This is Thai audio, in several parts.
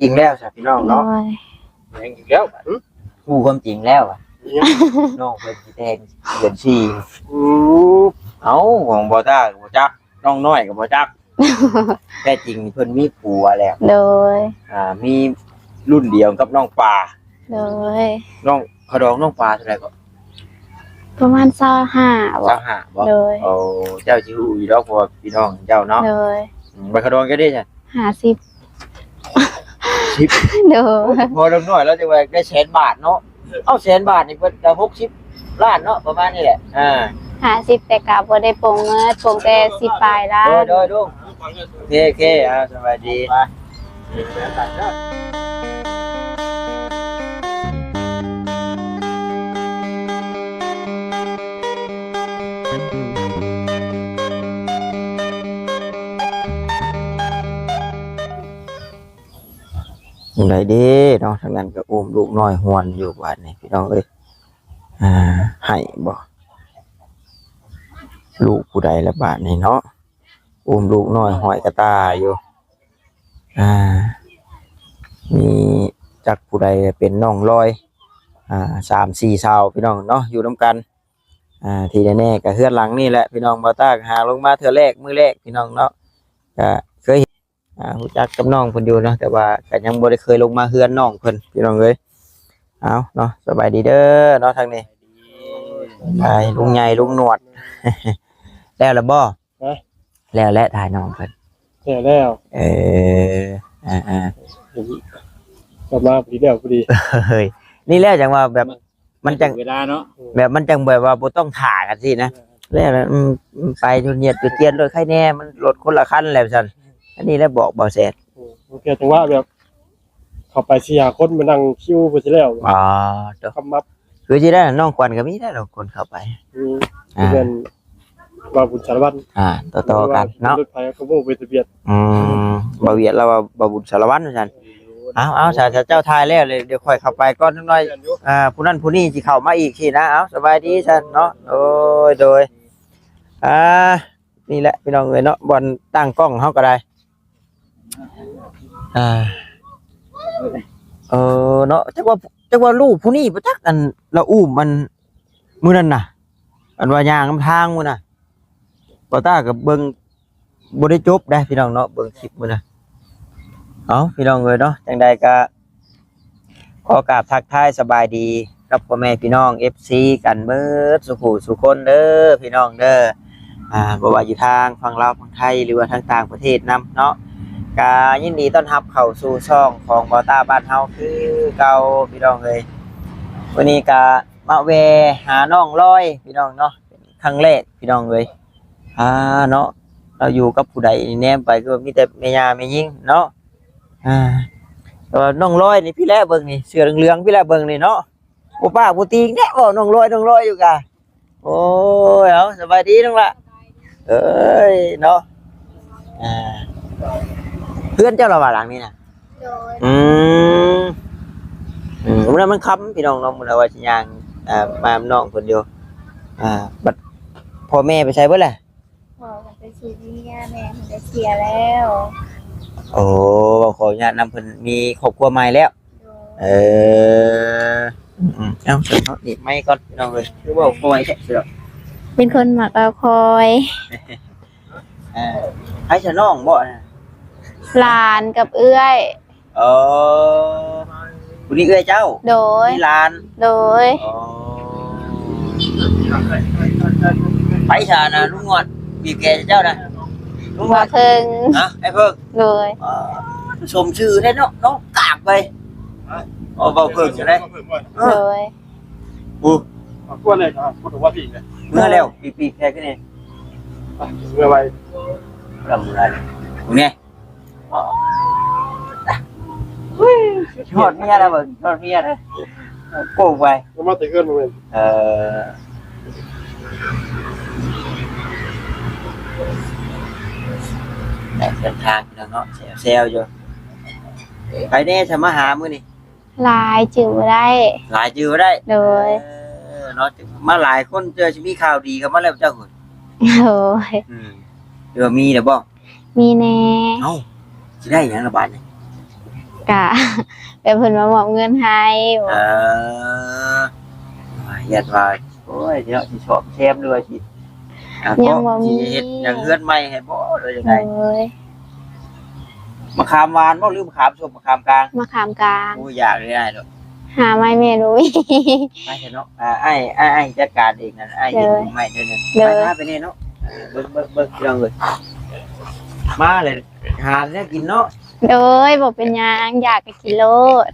จริงแล้วพี่น้อง โด เนาะ ย ยังอีกแล้ว กูความจริงแล้วอ่ะน้องเพิ่นสิแทงเดือน4 อืม เอ้าของบ่ตาก็บ่จักน้องน้อยก็บ่จักแท้จริงเพิ่นมีผัวแล้ว โดย มีรุ่นเดียวกับน้องปลา โดย น้องเขาดองน้องปลาเท่าไหร่ก็ ประมาณ25บ่ 25บ่ โดย โอ้เจ้าสิฮู้อยู่ดอกเพราะว่าพี่น้องเจ้าเนาะ โดย บ่เขาดองก็ได้จ้ะ 50 10 โดย พอน้องน้อยแล้วจะว่าได้แสนบาทเนาะเอ้าแสนบาทนี่เพิ่นก็60ล้านเนาะประมาณนี้แหละ50แต่ก็บ่ได้โปร่งเงินโปร่งแต่10ปลายล้าน โดยลุงโอเคสวัสดีไหนดีเนาะทางนั้นก็อุ้มลูกน้อยหวนอยู่บ้านนี่พี่น้องเอ้ยให้บ่ลูกผู้ใดละบาทนี่เนาะอุ้มลูกน้อยหอยกระตาอยู่มีจักผู้ใดเป็นน้องลอย3-4 ชาวพี่น้องเนาะอยู่นํกันที่แน่ๆก็เฮือนหลังนี่แหละพี่น้องบ่าวตาหาลงมาเทื่อแรกมื้อแรกพี่น้องเนาะก็เคยรู้จักกับน้องเพิ่นอยู่เนาะแต่ว่าก็ยังบ่ได้เคยลงมาเฮือนน้องเพิ่นพี่น้องเอ้ยเอาเนาะสบายดีเด้อเนาะทางนี้ไปลุงใหญ่ลุงหนวด แล้วล่ะบ่แล้วและถ่ายน้องเพิ่น แก่แล้ว กลับมาพอดีแล้วพอดี เฮ้ยนี่แล้วจังว่าแบบมันจัง เวลาเนาะ แบบมันจังแบบว่าบ่ต้องถ่ากันสินะแล้วไปทุนเนียดจุดเทียนรถใครแน่มันรถคนละคันแล้วซั่นอันนี้แล้วบอกบ่แซ่ด โอเคจังว่าแบบเข้าไป4-5คนมานั่งคิวไปซิแล้ว เด้อ คำมับ คือสิได้น้องควันก็มีได้ดอกคนเข้าไป เพื่อนว่าบุญสารวัตร ต่อๆกันเนาะ รถไฟเขาโม่ไปทะเบียน บ่เวียดแล้วว่าบ่บุญสารวัตรว่าซั่นเอาถ้าเจ้าทายแล้วเลยเดี๋ยวค่อยเข้าไปก่อนจักหน่อยผู้นั้นผู้นี้สิเข้ามาอีกสินะเอาสบายดีซั่นเนาะโดยนี่แหละพี่น้องเอ้ยเนาะบ่อนตั้งกล้องเฮาก็ได้เนาะจักว่าลูกผู้นี้บ่จักอันละอุ้มมันมื้อนั้นน่ะอันว่าย่างนำทางมื้อน่ะบ่ตาก็เบิ่งบ่ได้จบได้พี่น้องเนาะเบิ่งคลิปมื้อน่ะเอาพี่น้องเอ้ยเนาะจังใดก็ขอกราบทักทายสบายดีกับพ่อแม่พี่น้อง FC กันเบิดสุขุสุคนเด้อพี่น้องเด้อบ่ว่าอยู่ทางฝั่งลาวฝั่งไทยหรือว่าทางต่างประเทศนำเนาะก็ยินดีต้อนรับเข้าสู่ช่องของบ่ตาบ้านเฮาคือเก่าพี่น้องเอ้ยวันนี้ก็มาแวะหาน้องลอยพี่น้องเนาะเป็นครั้งแรกพี่น้องเอ้ยเนาะเราอยู่กับผู้ใดแนมไปก็มีแต่แม่ย่าแม่หญิงเนาะแต่ว่าน้องลอยนี่พี่แลเบิ่งนี่เสื้อเหลืองๆพี่แลเบิ่งนี่เนาะบ่ป้าบ่ตีงแน่บ่น้องลอยอยู่กะโอ้ยเอาสบายดีน้องล่ะเอ้ยเนาะเพื่อนเจ้าละว่าหลังนี่น่ะ โดย มันมันค้ำพี่น้องน้องมันว่าสิย่างมาน้องคนเดียวบัดพ่อแม่ไปใช้เบิดแหละ พ่อก็ไปสู่เมียแม่เพิ่นได้เสียแล้ว โอ้ขออนุญาตนำเพิ่นมีครอบครัวใหม่แล้ว โดย เอ้าเดี๋ยวเขานี่ไม่ก่อนพี่น้องเลยคือว่าคอยแค่เสือ เป็นคนมักเอาคอย ให้ฉันน้องบ่นะ หลานกับเอื้อย คุณนี่เอ้ยเจ้า โดย นี่หลาน โดย ไปชานะลุงงอดบีบแกเจ้านะลุงง บ่ อด เพิ่ง นะไอ้เพิ่ง โดย สมชื่อได้เนาะน้องกากไปเบาเพิ่งจะได้ โดย บู พูดเลยครับพูดถึงว่าพี่เนี่ย เมื่อแล้วปีแค่กันนี่ เมื่อไร รำอะไรตรงนี้ทอดเมียนะเบิ่งทอดเมียนะโก้ไป ก็มาแต่เกินมาเลย แต่เดินทางแล้วเนาะเซลอยู่ไปแน่จะมาหามื้อนี่ หลายจื่อบ่ได้ หลายจื้อได้ โดย เนาะมาหลายคนเจอจะมีข่าวดีกันมาแล้วเจ้าคน โดย เดี๋ยวมีเดี๋ยวบอก มีแน่ เอ้าสิได้หยังระบาดนี่ กะเป็นเพิ่นมามอบเงินให้ เออเฮ็ดว่าโอ้ยเดี๋ยวสิชอบแชมป์ด้วยสิยังบ่มี สิเฮ็ดอย่างเฮือนใหม่ให้บ่หรือยังไง โอ้ย มะขามหวานบ่หรือมะขามส้มมะขามกลาง มาขามกลาง โอ้ยอยากได้ดอก หาไม้เมนู ไปเถอะเนาะไอ้จัดการเองนั่นไอ้เฮ็ดใหม่เด้อนั่นไปหาไปนี่เนาะเบิ่งพี่น้องเอ้ยมาเลยหาแล้วกินเนาะ โดยบอกเป็นหยังอยากกินโลด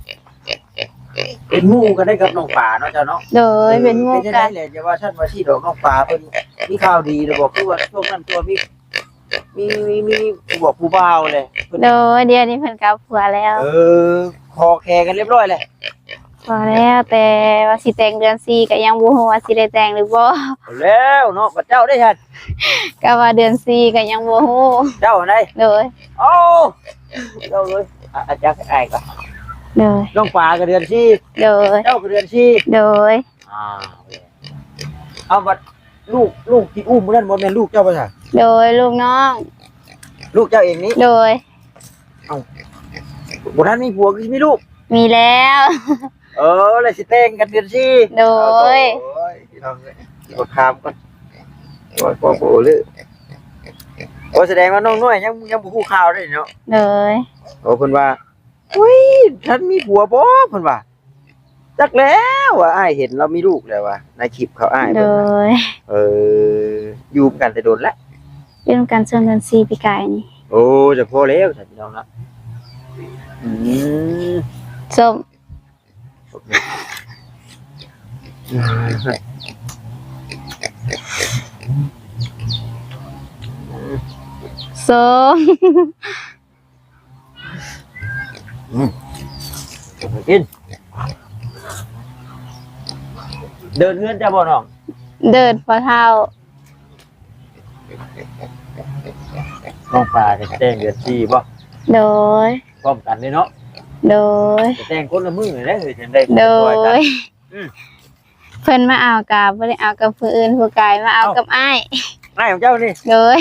เป็นหมู่กันได้กับน้องป่าเนาะเจ้าเนาะ โดยเป็นหมู่ เป็น กั ได้ น เลยจะว่าท่านว่าที่ดอกน้องป่าเพิ่นมีข่าวดีเลยบอกคือว่าช่วงนั้นตัวมีผู้บอกผู้บ่าวเลยเพิ่น โดยเดี๋ยวนี้เพิ่นกับผัวแล้ว คอแคกันเรียบร้อยเลย พอแล้วแต่ว่าสิแต่งเดือน4ก็ยังบ่ฮู้ว่าสิได้แต่งหรือบ่ แล้วเนาะบัดเจ้าได้ทัน ก็ว่าเดือน4ก็ยังบ่ฮู้ เจ้าไหน โดย โอ้เจ้าเลยอาจารย์ไอ้ก็ โดย น้องป่าก็เดือนที่ โดย เจ้าก็เดือนที่ โดย เอาบัดลูกที่อุ้มมื้อนั้นบ่แม่นลูกเจ้าบ่ใช่ โดยลูกน้อง ลูกเจ้าเองนี่ โดย บ่ทันมีผัวก็สิมีลูก มีแล้ว แล้วสิแต่งกันเดือนที่ โดย โอ้ยพี่น้องเอ้ยบ่คามก่อนโอ้ยบ่โหเลยโอ้แสดงว่าน้องน้อยยังบ่ฮู้ข่าวได้เนาะ โดย โอ้เพิ่นว่าอุ้ยฉันมีผัวบ่เพิ่นว่าจักแล้วว่าอ้ายเห็นเรามีลูกแล้วว่าในคลิปเขาอ้าย โด เพิ่นว่าย อยู่กันแต่โดนแล้ว เรื่องการส่วนเดือน4ปีกายนี่ โอ้จะพอแล้วท่านพี่น้องเนาะอืม ส้มส้ม กินเดินเงินจะบ่น้อง เดินพอเท่า น้องปลาจะแต่งเดือนที่บ่ โดย พร้อมกันเลยเนาะ โดย จะแต่งคนละมื้อเลยเด้อจังได้ โด ช่วยกัน ย เพิ่นมาเอากับบ่ได้เอากับผู้อื่นผู้กายมาเอากับอ้าย นายของเจ้านี่ โดย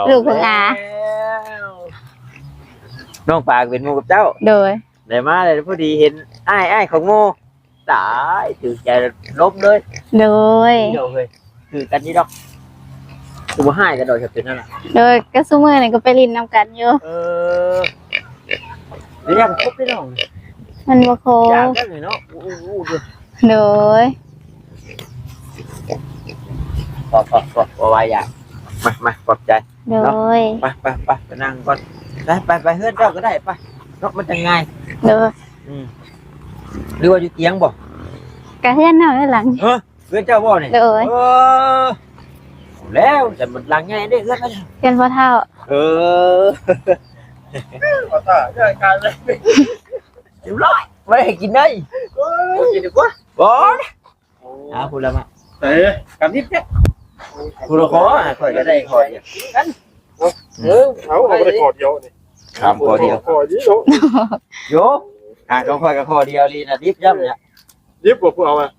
ลูกของอา น้องปลาก็เป็นหมู่กับเจ้า โดย ได้มาเลยพอดีเห็นอ้ายของโมตายถือใจลบเลย โดย เดียวเลยคือกันนี่ดอกคือบ่ให้กันดอกครับเป็นนั่นน่ะ โดยก็ซุมื้อนี่ก็ไปลินนำกันอยู่ เดี๋ยวยังครบได้น้อง มันบ่โค อยากกันเลยเนาะอู้ดู โดย ปอบไว้อยากมาปลอบใจ โดย ไปนั่งก่อนไปเฮือนเจ้าก็ได้ไปเนาะมันจะง่าย โดย หรือว่าอยู่เตียงบ่ กะเฮือนเฮาด้านหลัง เฮือนเจ้าบ่นี่ โดย แล้วแต่มันหลังไงได้เฮือนมัน เฮือนพอเท่า ขอตาได้การเลย เรียบร้อยไม่ให้กินได้กินดีกว่าบ่พูดแล้วมา เอ้ยกันนิดเนี่ย พูดแล้วขอข่อยก็ได้ข่อยกัน เอาไปขอเดียวนี่ คำขอเดียว ขอเดียว โยของข่อยกับขอเดียวลีนะดิบย่ำเนี่ย ยิบกว่าพวกเอาอ่ะ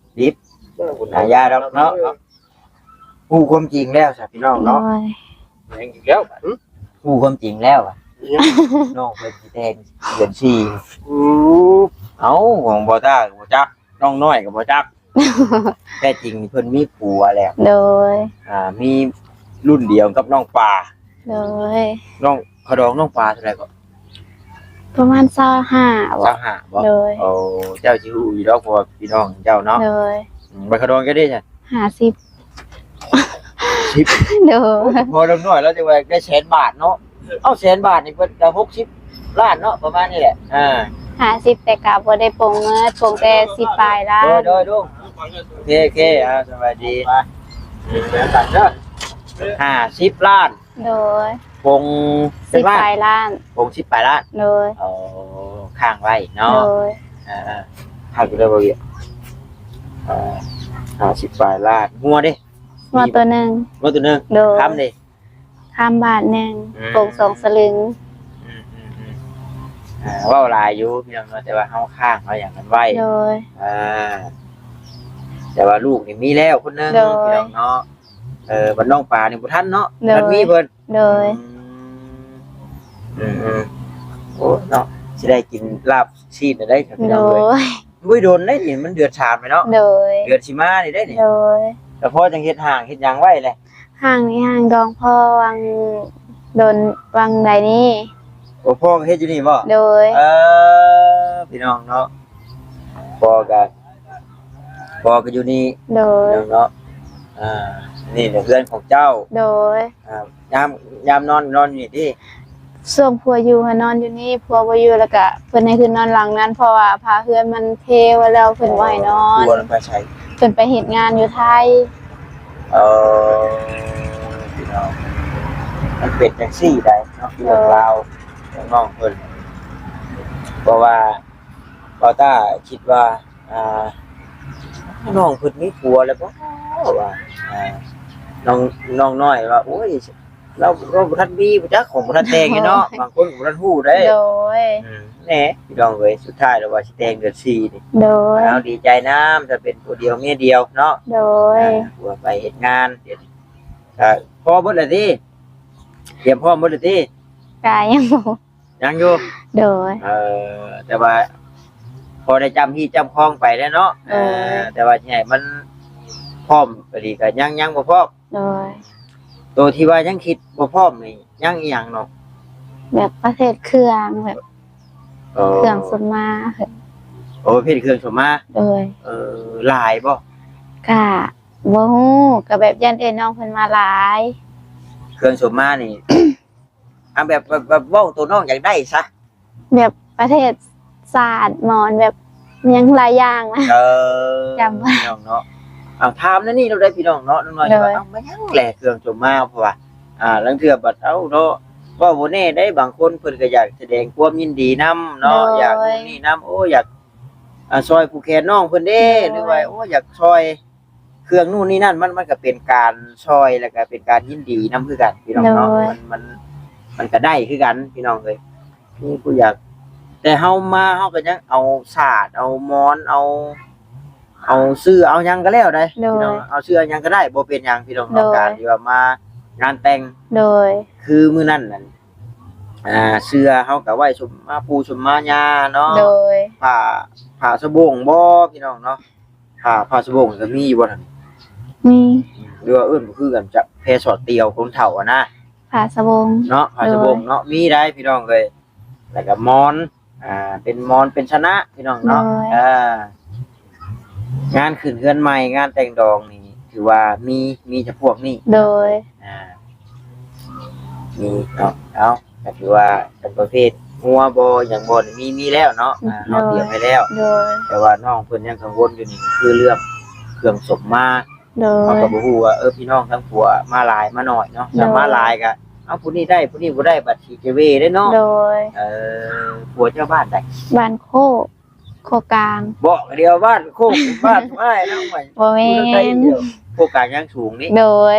ยาดอกเนาะผู้ความจริงแล้วสิพี่น้อง โด เนาะ ย ยังอีกแล้ว ผู้ความจริงแล้วน้องเป็นสีแดงเดือนชีเอาของบ่ตากับบ่จักน้องน้อยกับบ่จักแต่จริงเพิ่นมีผัวแล้ว โดย มีรุ่นเดียวกับน้องปลา โดย น้องเขาดองน้องปลาเท่าไหร่ก็ ประมาณ25บ่ 25บ่ โดย โอ้เจ้าสิฮู้อยู่ดอกเพราะว่าพี่น้องเจ้าเนาะ โดย ไปเขาดองก็ได้จ้ะ 50 10 โดย พอลงน้อยแล้วจะว่าได้แสนบาทเนาะเอาแสนบาทนี่เพิ่นก็60ล้านเนาะประมาณนี้แหละ50แต่ก็บ่ได้โปรงเงินโปรงแต่10ปลายล้าน โดยโอเคสวัสดีตัดเด้อ50ล้าน โดย ปงเป็น 10 ว่า ปลายล้าน ปง10ปลายล้าน โดย โอ้ข้างไว้เนาะ โดย ข้างไปได้บ่อีก50ปลายล้านงัวดิ งวดตัวหนึง งัวตัวนึง โดย คำดิ ข้ามบาทหนึงโปรง2สลึง ว่าหลายอยู่พี่น้องเนาะแต่ว่าเฮาข้างเฮาอย่างนั้นไว้ โดย แต่ว่าลูกนี่มีแล้วคนนึง โดย พี่น้องเนาะบ้านน้องปลานี่บ่ทันเนาะ โดย ทันมีเพิ่น โดย โอ้เนาะ สิได้กินลาบชีสได้ครับพี่ โด น้องเอ้ย ย อุ้ยโดนได้นี่มันเดือดชามไปเนาะ โดย เดือดสิมานี่ได้นี่ โดย แต่พอจังเฮ็ดห่างเฮ็ดหยังไว้แหละ ห้างนี้ห้างดองพ่อวังโดนวังใดนี่ โอ้พ่อก็เฮ็ดอยู่นี่บ่ โดย พี่น้องเนาะพ่อก็อยู่นี่ โดย พี่น้องเนาะนี่เพื่อนของเจ้า โดย ยามนอนอยู่นี่ติ ส่วงพัวอยู่นอนอยู่นี่พัวบ่อยู่แล้วก็เพิ่นให้คืนนอนหลังนั้นเพราะว่าพาเพื่อนมันเทไว้แล้วเพิ่นบ่ให้นอน กลัวมันไปใช้ เพิ่นไปเฮ็ดงานอยู่ไทย พี่น้องมันเป็นจังซี่ได้เนาะที่ของเราน้องๆเพิ่นเพราะว่าปอต้าคิดว่าน้องเพิ่นมีผัวแล้วบ่ว่าน้องน้อยว่าโอ้ยเราบ่ทันมีบ่จักของบ่ทันแต่งเนาะบางคนก็บ่ทันฮู้ได้ โดย แหน่พี่น้องเอ้ยสุดท้ายแล้วว่าสิแต่งเดือน4นี่ โดย เอาดีใจน้ำจะเป็นผู้เดียวเมียเดียวเนาะ โดย ผัวไปเฮ็ดงานเดี๋ยวพ่อหมดแล้วติเตรียมพ่อหมดแล้วติ กายยังบ่ ยังอยู่ โดย แต่ว่าพอได้จำที่จำคลองไปแล้วเนาะแต่ว่าที่ไหนมันพร้อมพอดีก็ยังบ่พร้อม โดย ตัวที่ว่ายังคิดบ่พร้อมนี่ยังอีหยังเนาะ แบบประเภทเครื่องแบบเครื่องสมมา โอ้ประเภทเครื่องสมมา โดย หลายบ่ กะบ่ฮู้ก็แบบยันเอ็นน้องเพิ่นมาหลาย เครื่องสมมานี่ เอาแบบเว้าตัวน้องอยากได้ซะ แบบประเทศศาสตร์หมอนแบบยังหลายอย่างนะ จำไว้ พี่น้องเนาะเอาถามนั่นนี่เราได้พี่น้องเนาะน้อยๆว่าไม่ยังแหละเครื่องสมมาเพราะว่าลังเทื่อบัดเอาเนาะว่าบ่แน่ได้บางคนเพิ่นก็อยากแสดงความยินดีนํเนาะอยากนู่นนี่นํโอ้อยากซอยผู้แขนน้องเพิ่นเด้หรือว่าโอ้อยากซอยเครื่องนู่นนี่นั่นมันก็เป็นการซอยแล้วก็เป็นการยินดีนํคือกันพี่น้องเนาะมันก็ได้คือกันพี่น้องเอ้ยนี่กูอยากแต่เฮาก็ยังเอาศาสตร์เอามอนเอาเสื้อเอาหยังก็แล้วได้พี่น้องเอาเสื้อหยังก็ได้บ่เป็นหยังพี่น้องเนาะการที่ว่ามางานแต่ง โดย คือมื้อนั้นนั่นเสื้อเฮาก็ไว้ชมมาปูชมมาญาเนาะ โดย ผ้าสบงบ่พี่น้องเนาะผ้าสบงก็มีอยู่บ่นั่น มี หรือว่าบ่คือกันจะแพสอดเตียวคนเฒ่าอะนะ ผาสบง เนาะผ้าสบงเนาะมีได้พี่น้องเอ้ยแล้วก็มอนเป็นมอนเป็นชนะพี่น้องเนาะงานขึ้นเฮือนใหม่งานแต่งดองนี่ถือว่ามีเฉพาะนี้ โดย มีเนาะเอาก็ถือว่าเป็นประเภทงัวบ่อย่างบ่นี่มีแล้วเนาะเฮาเตรียมไว้แล้ว โดย แต่ว่าน้องเพิ่นยังกังวลอยู่นี่คือเรื่องเครื่องสมมา โด เขา ย ก็บ่ฮู้ว่าพี่น้องทั้งผัวมาหลายมาน้อยเนาะถ้ามาหลายก็เอาผู้นี้ได้ผู้นี้บ่ได้บัดสิเจเวได้เนาะ โดย ผัวเจ้าบ้านได้ บ้านโคกลาง บอกเดียวบ้านโคกบ้านอ้ายเนาะใหม่ บ่แม่น โคกกลางยังสูงนี่ โดย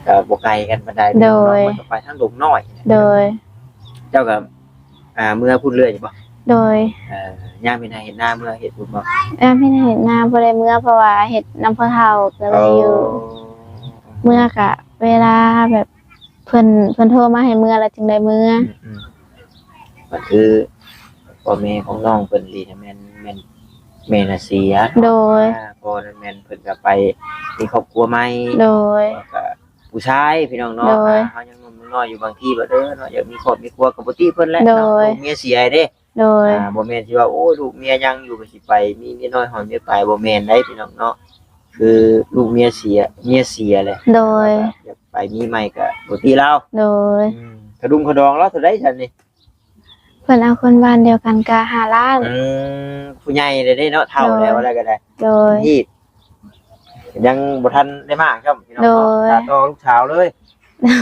ก็บ่ไกลกันปานใดเนาะมันก็ไปทางดงน้อย โดย เจ้าก็เมื่อพูดเรื่อยอยู่บ่ โดย ย่างเป็นเห็นหน้าเมื่อเห็นบุญบ่ พี่เห็นหน้าบ่ได้เมื่อเพราะว่าเฮ็ดน้ำพะเฒ่าก็เลยอยู่เมื่อกะเวลาแบบเพิ่นโทรมาให้เมื่อแล้วจึงได้เมื่อ มันคือพ่อแม่ของน้องเพิ่นลีนะแม่นแม่น่ะเสีย โดย พ่อนั่นแม่นเพิ่นก็ไปมีครอบครัวใหม่ โดย ก็ผู้ชายพี่น้องเนาะ โดย เฮายังหนุ่มน้อยอยู่บางทีบ่เด้อเนาะอยากมีครอบมีครัวก็บ่ติเพิ่นแหละ โด เนาะ ย ลูกเมียเสียเด้ โดย บ่แม่นสิว่าโอ้ยลูกเมียยังอยู่ก็สิไปมีเมียน้อยหอยเมียไปบ่แม่นได้พี่น้องเนาะคือลูกเมียเสียแหละ โดย อยากไปมีใหม่ก็บ่ติเรา โดย กระดุมกระดองแล้วเท่าไดซั่นนี่ เพิ่นเอาคนบ้านเดียวกันกะ5ล้าน ผู้ใหญ่ได้เนาะเฒ่าแล้วอะไรก็ได้ โดย ที่ยังบ่ทันได้มากครับพี่น้องเนาะ โดย ตาโตลูกสาวเลย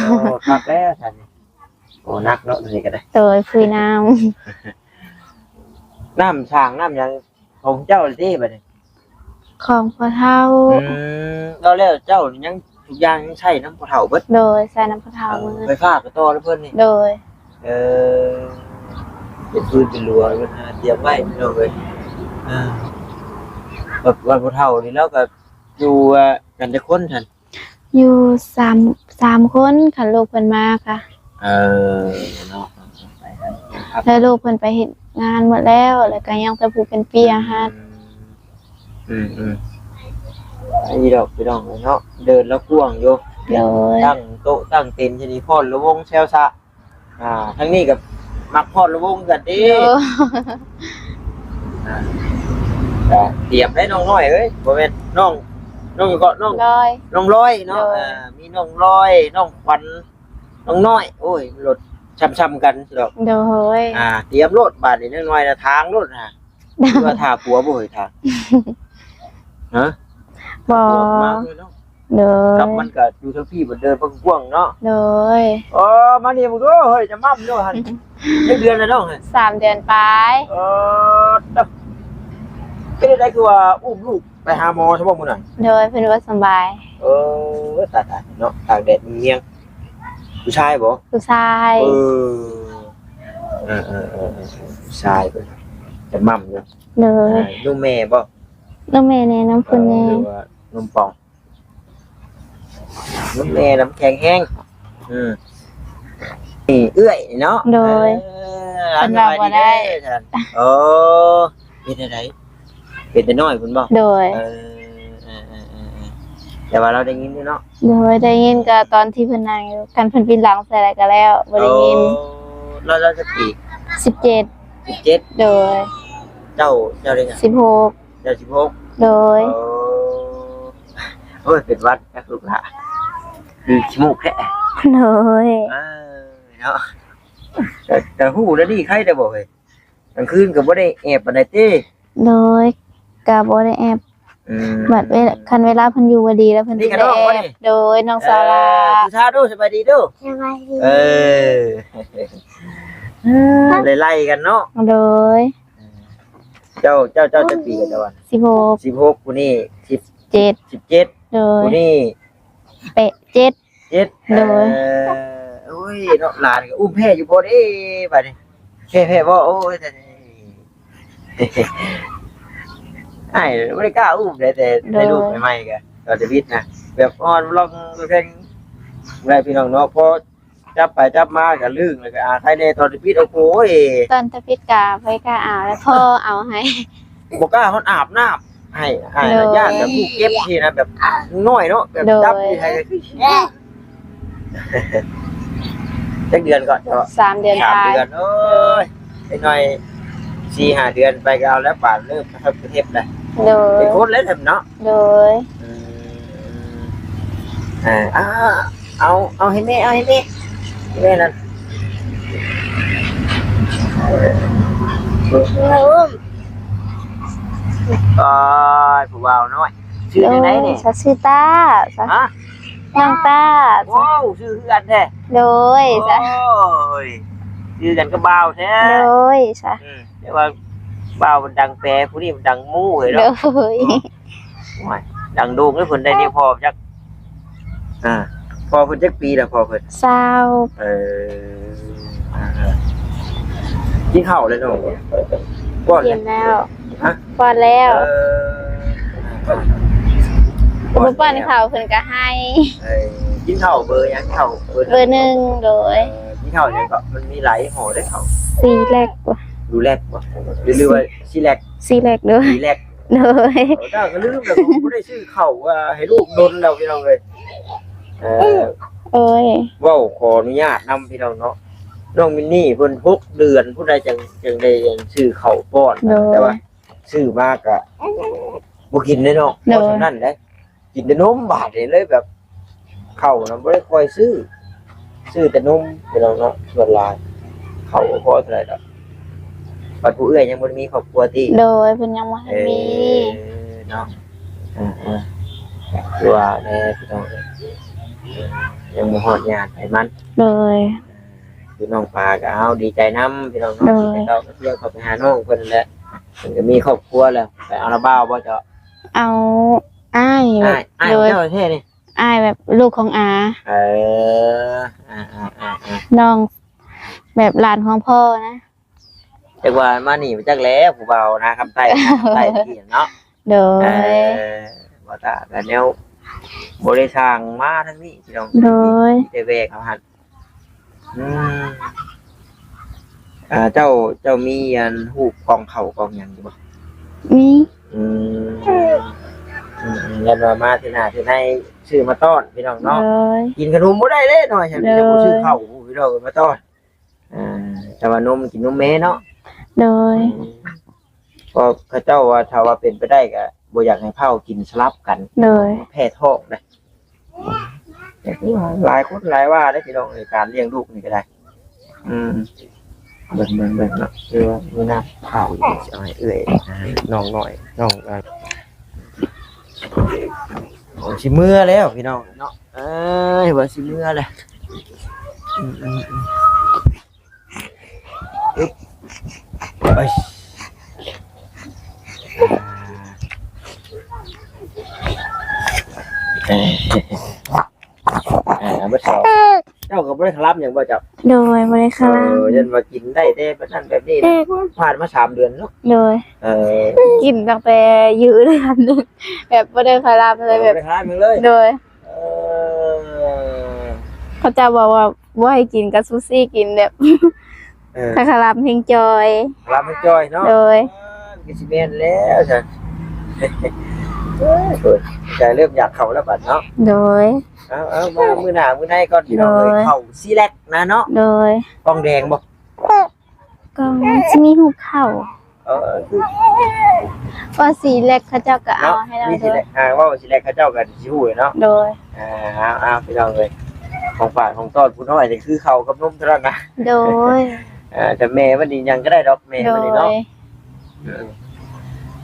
โอ้คักแล้วซั่นนี่โอ้นักเนาะนี่ก็ได้ โดยคุยน้ำ น้ำช้างน้ำหยังของเจ้าสิบัดนี้ ของพ่อเฒ่า เราแล้วเจ้ายังทุกอย่างยังใช้น้ำผู้เฒ่าเบิด โดยใส่น้ำพ่อเฒ่ามือ ไฟฟ้าก็ต่อแล้วเพิ่นนี่ โดย เป็นปืนเป็นรัวเพิ่นเตรียมไว้พี่น้องเอ้ยแบบวันผู้เฒ่านี่แล้วก็อยู่กันแต่คนซั่น อยู่สามคนคันลูกเพิ่นมาค่ะ เออเนาะไปกันครับ แล้วลูกเพิ่นไปเฮ็ดงานหมดแล้วแล้วก็ยังไปผูกเป็นเปียฮัด ไอ้ดอกไปดองเนาะเดินแล้วกว้างอยู่ โดย ตั้งโต๊ะตั้งเต็นท์ชนิดพอดระวงแซวซะทั้งนี้กับมักพอดระวงกันดิ โดย เตรียมได้น้องน้อยเอ้ยบ่แม่นน้องก็น้อง ลอย น้องร้อยเนาะ โดย มีน้องร้อยน้องขวัญน้องน้อยโอ้ยรถช้ำๆกันดอก โดย เตรียมรถบาดนี้น้อยๆนะทางรถน่ะคือว่าท่าผัวบ่เฮ้ยทางฮะ บ่ ผัวมาเลยเนาะ โดย กับมันก็อยู่ทั้งพี่บ่เดินเพิ่งกว้างเนาะ โดย มานี่มึงดูเฮ้ยจะมั่มด้วยหั่นเดือนแล้วเนาะเฮ้ย 3 เดือนปลาย เด้อเป็นได้คือว่าอุ้มลูกไปหาหมอใช่บ่มื้อนั้น โดยเพิ่นว่าสำบาย ตายๆเนาะตากแดดเมียงผู้ชายบ่ ผู้ชาย ผู้ชายเพิ่นจะมั่มอยู่ โดย ลูกแม่บ่ น้องแม่แนะนำเพิ่นแน่ หรือว่านมปองลูกแม่น้ำแข็งแห้งนี่เอื้อยเนาะ โดย อันว่าบ่ได้เป็นอะไรเป็นแต่น้อยพุ่นบ่ โดย แต่ว่าเราได้ยินอยู่เนาะ โดยได้ยินก็ตอนที่เพิ่นนั่งอยู่กันเพิ่นปีนหลังใส่อะไรก็แล้วบ่ได้ยิน เราจะปี 17 17 โดย เจ้าได้ไง 16 เจ้า16 โดย โอ้ยเป็นวัดแค่ลูกหลานคือขี้มูกแค่ โดย เนาะแต่หูแล้วดีใครได้บ่เฮ้ยกลางคืนก็บ่ได้แอบปานใดติ โดยก็บ่ได้แอบบัดเวลาคันเวลาเพิ่นอยู่บ่ดีแล้วเพิ่นสิได้แอบโดยน้องสารา สุชาดูสบายดีดู สบายดี ไล่ๆกันเนาะ โดย เจ้าจะปีกันเจ้าวัน 16 16ผู้นี้ 7 17 โดย ผู้นี้ เปะ7 7 โดย โอ้ยเนาะหลานก็อุ้มแพ้อยู่บ่เด้บัดนี้แพ้บ่โอ้ยแต่ไอ้บ่ได้กล้าอุ้มแต่ได้ลูกใหม่ๆก็ตอนชีวิตนะแบบอ่อนลองแข่งได้พี่น้องเนาะพอจับไปจับมาก็ลึงแล้วก็ใครแน่ตอนชีวิตโอ้โห ตอนตะพิดกาไว้กาเอาแล้วพ่อเอาให้ บ่กล้าเฮาอาบน้ำให้ญาติแบบผู้เก็บที่นะแบบน้อยเนาะแบบจับที่ให้ก็คือจักเดือนก่อนเจ้า 3 เดือน 3 ปลาย เดือนโอ้ยไอ้น้อย 4-5 เดือนไปก็เอาแล้วป่านเริ่มทับประเทศแล้ว โดย เป็นคนแล้วทำเนาะ โดย เอาให้แม่แม่นั่นผู้บ่าวน้อยชื่อจังได๋นี่ ซาซิตา ฮะ น้องตา ว้าวชื่อคือกันแท้ โดยจ้ะ โอ้ยชื่อกันก็บ่าวแท้ โดยจ้ะ แต่ว่าบ่าวมันดังแปรผู้นี้มันดังมู่เฮ้ย โด เนาะ ย ดังโด่งแล้วเพิ่นได้นี่พอจักพอเพิ่นจักปีแล้วพอเพิ่น สาว กินข้าวเลยเนาะบ่ เย็นแล้ว ฮะ ปอนแล้วบ่ป้อนข้าวเพิ่นก็ให้ กินข้าวเบอร์ยังข้าวเบอร์ เบอร์หนึ่งโดย กินข้าวยังก็มันมีหลายห่อได้ข้าว สีแรกบ่ ดูแลกบ่หรือว่าซีแลก สีแรกโดย ซีแลก โดย ถ้าก็ลืมแล้วผมบ่ได้ซื้อข้าวว่าให้ลูกดนแล้วพี่น้องเอ้ยโอ้ย เว้าขออนุญาตนำพี่น้องเนาะน้องมินนี่เพิ่น6เดือนผู้ใดจังได้ซื้อข้าวป้อน โดย แต่ว่าซื้อมากก็บ่กินเด้เนาะเพราะฉะนั้นเด้กินแต่นมบาดนี่เลยแบบข้าวน่ะบ่ได้ค่อยซื้อแต่นมพี่น้องเนาะส่วนหลายข้าวบ่พอเท่าไหร่ดอกบัดผู้เอื้อยยังบ่ได้มีครอบครัวติ โดยเพิ่นยังบ่ทันมี เนาะคือว่าแน่พี่น้องยังบ่ฮอดญาติไผมัน โดย พี่น้องปลาก็เอาดีใจนํพี่น้องเนาะที่เราเที่ยวเข้าไปหาน้องเพิ่นนั่นแหละเพิ่นก็มีครอบครัวแล้วไปเอาละบ่าวบ่เจ้า เอาอ้ายแบบ อ้าย โดย เจ้าแท้นี่ อ้ายแบบลูกของอา น้องแบบหลานของพ่อนะ จักว่ามานี่มาจักแล้วผู้เบานะคำใต้ที่เนาะ โดย บ่ตาก็แนวบ่ได้สร้างมาทั้งนี้พี่น้อง โดย ได้แวกเอาหั่น อืมเจ้ามีอันฮูบกองเขากองหยังอยู่บ่ มี อืมยันว่ามาที่หน้าที่ในซื้อมาต้อนพี่น้อง โด เนาะ ย กินขนมบ่ได้เด้หน่อยฉันจะบ่ซื้อ เลย ข้าวพี่น้องมาต้อนแต่ว่านมกินนมแม่เนาะ โดย ก็เขาเจ้าว่าถ้าว่าเป็นไปได้ก็บ่อยากให้เผากินสลับกัน โดย แพ้ท้องนะแต่นี่ว่าหลายคนหลายว่าได้พี่น้องในการเลี้ยงลูกนี่ก็ได้ เบิ่งเนาะคือว่ามื้อหน้าเผาอีกเอาให้เอื้อยน้องน้อยน้องโอ้สิมื้อแล้วพี่น้องเนาะเอ้ยว่าสิมื้อแล้วอึ๊บเอ้ยบ่ชอบเจ้าก็บ่ได้คลับหยังบ่เจ้า โดยบริคาร่า ยันว่ากินได้แต่แบบนั้นแบบนี้นะผ่านมา3 เดือนเนาะ โดย กินตั้งแต่ยื้อเลยกันนึงแบบบริคาร่าเลยแบบ บ่ได้คลับมึงเลย โดย เออ เขาจะบอกว่าบ่ให้กินกับซูซี่กินแบบ คาคาร่าเพลงจอย รับมันจอยเนาะ โดย กิสิเมนแล้วจ้ะใจเริ่มอยากเข้าแล้วบัดเนาะ โดย เอามามื้อหน้ามื้อในก่อนพี่น้องเอ้ย โดย เข้าซีแลกนะเนาะ โดย กองแดงบ่ ก็จะมีหุบเข่า คือ ก็สีเล็กเขาเจ้าก็เอา เนาะ ให้เรา มี โด ซี ย แลกว่าซีแลกเขาเจ้าก็สิฮู้เนาะ โดย เอาพี่น้องเอ้ยของฝากของต้อนผู้น้อยนี่คือเข้ากับนมเท่านั้นนะ โดย แต่แม่มันนี่ยังก็ได้ดอกแม่ โด มันนี่ ย เนาะ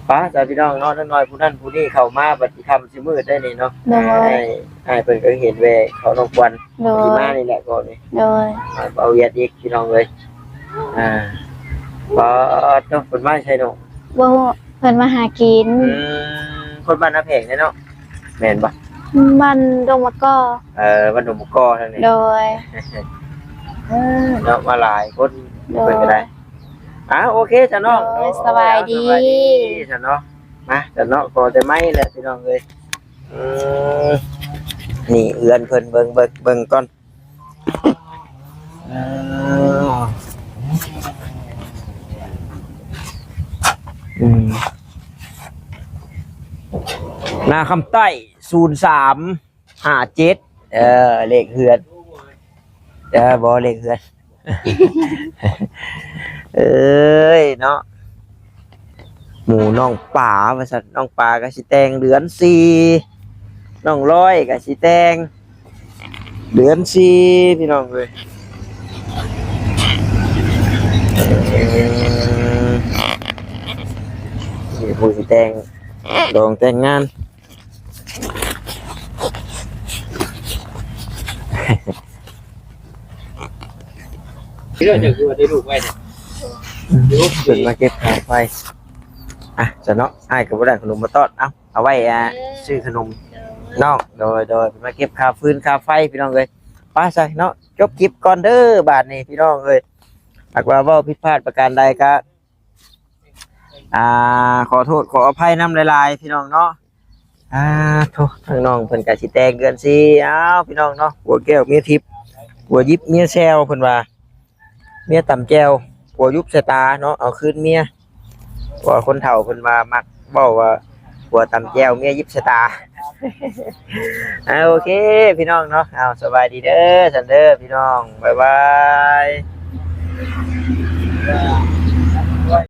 ป้าจ้าพี่น้องเนาะน้อยผู้นั้นผู้นี้เข้ามาบัดสิค่ำสิมืดได้นี่เนาะ โดย ให้เพิ่นก็เห็นแวเขาน้องควัน โด สิ ย มานี่แหละก่อนนี่ โดย เอาเวียดอีกพี่น้องเอ้ยป้าเนาะเพิ่นมาใช่เนาะ บ่เพิ่นมาหากิน คนบ้านนาแพงเนาะแม่นบ่ มันดงมะกอ บ้านหนุ่มกอทางนี้ โดย เนาะมาหลายคน โดย เพิ่นก็ได้โอเคจ้ะน้อง โดยสบายดี สบายดีจ้ะเนาะมาจ้ะเนาะก็แต่ไม่แหละพี่น้องเอ้ยนี่เอื้อนเพิ่นเบิ่งก่อนหน้าคำใต้0357เลขเฮือนบ่เลขเฮือน เอ้ยเนาะหมูน้องป่าว่าซั่นน้องป่าก็สิแต่งเดือน4น้องร้อยก็สิแต่งเดือน4พี่น้องเอ้ยนี่ผู้สิแต่งดองแต่งงานเรื่องจะคือได้ลูกไว้เนี่ยเพิ่นมาเก็บค่าไฟจะเนาะอ้ายก็บ่ได้ขนมมาต้อนเอาไว้ซื้อขนมนอกโดยเพิ่นมาเก็บค่าฟืนค่าไฟพี่น้องเอ้ยไปซะเนาะจบคลิปก่อนเด้อบาดนี้พี่น้องเอ้ยหากว่าเว้าผิดพลาดประการใดก็ขอโทษขออภัยนำหลายๆพี่น้องเนาะโทษทางน้องเพิ่นก็สิแต่งเดือน4พี่น้องเนาะหัวแก้วเมียทิพย์หัวยิบเมียแซวเพิ่นว่าเมียตำแก้วผัวยุบสตาเนาะเอาคืนเมียผัวคนเฒ่าเพิ่นว่ามักเว้าว่าผัวตำแก้วเมียยิบสตา โอเคพี่น้องเนาะเอาสบายดีเด้อสันเด้อพี่น้องบ๊ายบาย